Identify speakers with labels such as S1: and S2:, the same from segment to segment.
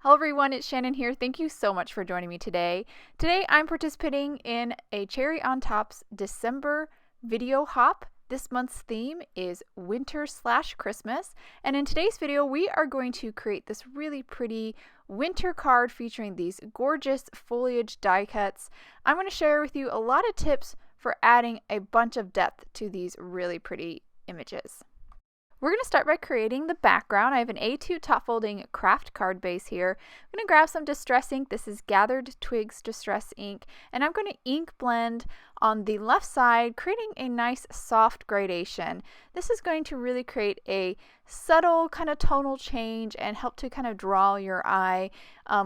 S1: Hello everyone, it's Shannon here. Thank you so much for joining me today. Today I'm participating in a Cherry on Top's December video hop. This month's theme is winter/Christmas, and in today's video we are going to create this really pretty winter card featuring these gorgeous foliage die cuts. I'm going to share with you a lot of tips for adding a bunch of depth to these really pretty images. We're going to start by creating the background. I have an A2 top folding Kraft card base here. I'm going to grab some distress ink. This is Gathered Twigs Distress ink, and I'm going to ink blend on the left side, creating a nice soft gradation. This is going to really create a subtle kind of tonal change and help to kind of draw your eye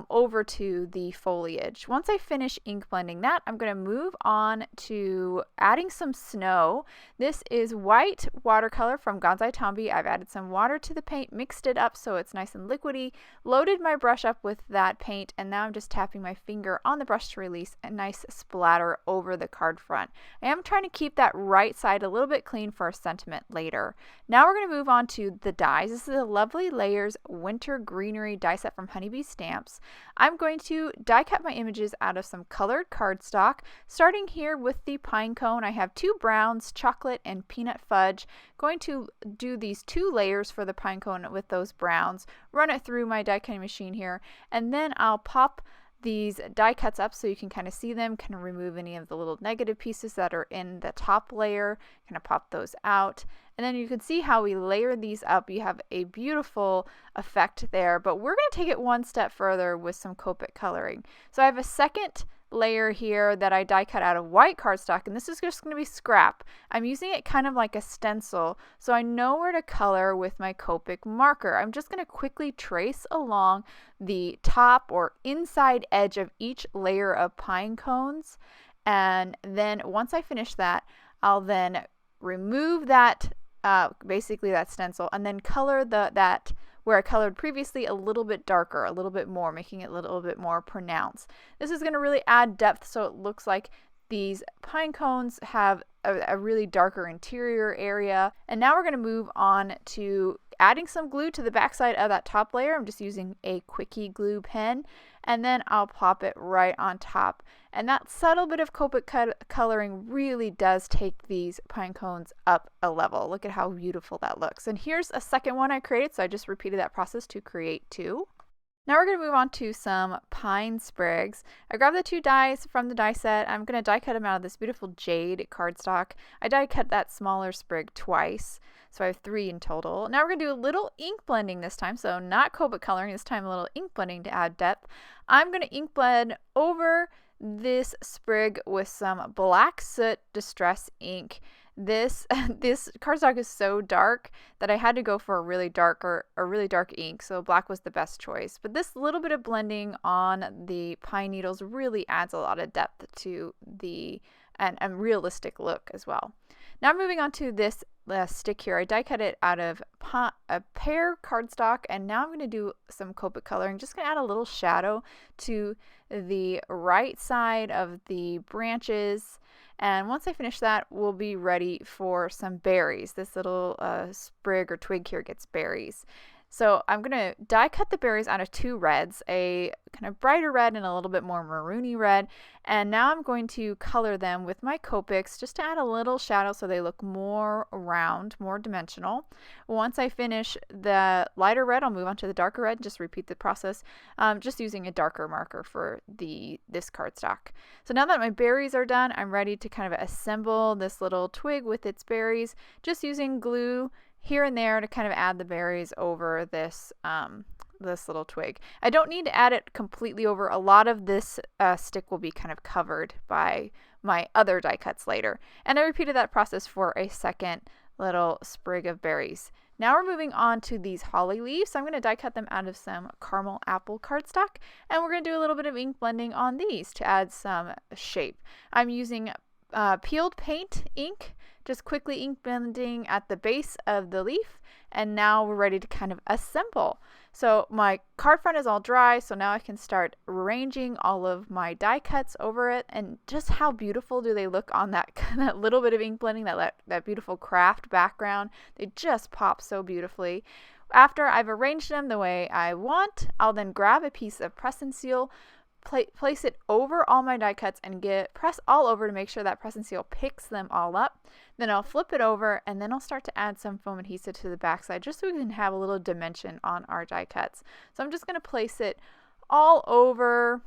S1: over to the foliage. Once I finish ink blending that, I'm going to move on to adding some snow. This is white watercolor from Gansai Tambi. I've added some water to the paint, mixed it up so it's nice and liquidy, loaded my brush up with that paint, and now I'm just tapping my finger on the brush to release a nice splatter over the card front. I am trying to keep that right side a little bit clean for a sentiment later. Now we're going to move on to the dies. This is a Lovely Layers Winter Greenery die set from Honeybee Stamps. I'm going to die cut my images out of some colored cardstock, starting here with the pine cone. I have two browns, chocolate and peanut fudge. Going to do these two layers for the pine cone with those browns, run it through my die cutting machine here, and then I'll pop these die cuts up so you can kind of see them, kind of remove any of the little negative pieces that are in the top layer, kind of pop those out. And then you can see how we layer these up. You have a beautiful effect there, but we're going to take it one step further with some Copic coloring. So I have a second layer here that I die cut out of white cardstock, and this is just going to be scrap. I'm using it kind of like a stencil, so I know where to color with my Copic marker. I'm just going to quickly trace along the top or inside edge of each layer of pine cones, and then once I finish that, I'll then remove that basically that stencil, and then color that where I colored previously a little bit darker, a little bit more, making it a little bit more pronounced. This is going to really add depth so it looks like these pine cones have a really darker interior area. And now we're going to move on to adding some glue to the backside of that top layer. I'm just using a Quickie Glue pen, and then I'll pop it right on top. And that subtle bit of Copic coloring really does take these pine cones up a level. Look at how beautiful that looks. And here's a second one I created, so I just repeated that process to create two. Now we're going to move on to some pine sprigs. I grabbed the two dies from the die set. I'm going to die cut them out of this beautiful Jade cardstock. I die cut that smaller sprig twice, so I have 3 in total. Now we're going to do a little ink blending this time, so not Copic coloring, this time a little ink blending to add depth. I'm going to ink blend over this sprig with some black soot distress ink. This cardstock is so dark that I had to go for a really dark ink, so black was the best choice. But this little bit of blending on the pine needles really adds a lot of depth to the and realistic look as well. Now moving on to this stick here. I die cut it out of a Pear cardstock, and now I'm going to do some Copic coloring. Just going to add a little shadow to the right side of the branches. And once I finish that, we'll be ready for some berries. This little sprig or twig here gets berries. So I'm going to die cut the berries out of 2 reds, a kind of brighter red and a little bit more maroony red. And now I'm going to color them with my Copics just to add a little shadow so they look more round, more dimensional. Once I finish the lighter red, I'll move on to the darker red. Just repeat the process, just using a darker marker for this cardstock. So now that my berries are done, I'm ready to kind of assemble this little twig with its berries, just using glue here and there to kind of add the berries over this this little twig. I don't need to add it completely over. A lot of this stick will be kind of covered by my other die cuts later. And I repeated that process for a second little sprig of berries. Now we're moving on to these holly leaves. So I'm going to die cut them out of some caramel apple cardstock, and we're going to do a little bit of ink blending on these to add some shape. I'm using peeled paint ink, just quickly ink blending at the base of the leaf, and now we're ready to kind of assemble. So my card front is all dry, so now I can start arranging all of my die cuts over it, and just how beautiful do they look on that little bit of ink blending, that beautiful Kraft background. They just pop so beautifully. After I've arranged them the way I want, I'll then grab a piece of press and seal, place it over all my die cuts and press all over to make sure that press and seal picks them all up. Then I'll flip it over and then I'll start to add some foam adhesive to the backside just so we can have a little dimension on our die cuts. So I'm just going to place it all over,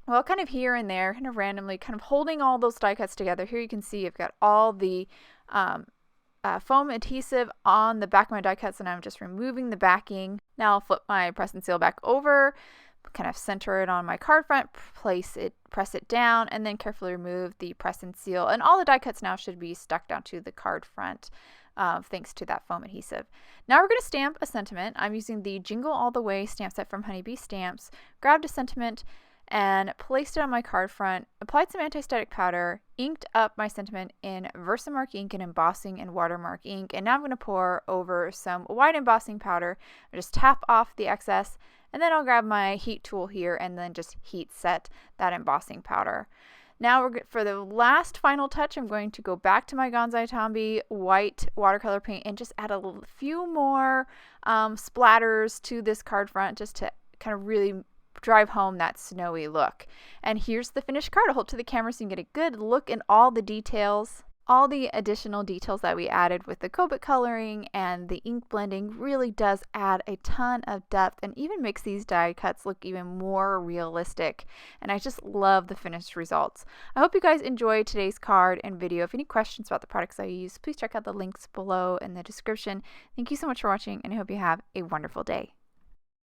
S1: well, kind of here and there, kind of randomly, kind of holding all those die cuts together. Here you can see I've got all the foam adhesive on the back of my die cuts, and I'm just removing the backing. Now I'll flip my press and seal back over, kind of center it on my card front, press it down, and then carefully remove the press and seal. And all the die cuts now should be stuck down to the card front, thanks to that foam adhesive. Now we're going to stamp a sentiment. I'm using the Jingle All the Way stamp set from Honeybee Stamps. Grabbed a sentiment and placed it on my card front, applied some anti-static powder, inked up my sentiment in Versamark ink and embossing and watermark ink, and now I'm going to pour over some white embossing powder. I just tap off the excess, and then I'll grab my heat tool here and then just heat set that embossing powder. Now for the last final touch, I'm going to go back to my Gansai Tambi white watercolor paint and just add a few more splatters to this card front just to kind of really drive home that snowy look. And here's the finished card. I'll hold to the camera so you can get a good look in all the details. All the additional details that we added with the Copic coloring and the ink blending really does add a ton of depth and even makes these die cuts look even more realistic. And I just love the finished results. I hope you guys enjoyed today's card and video. If any questions about the products I use, please check out the links below in the description. Thank you so much for watching, and I hope you have a wonderful day.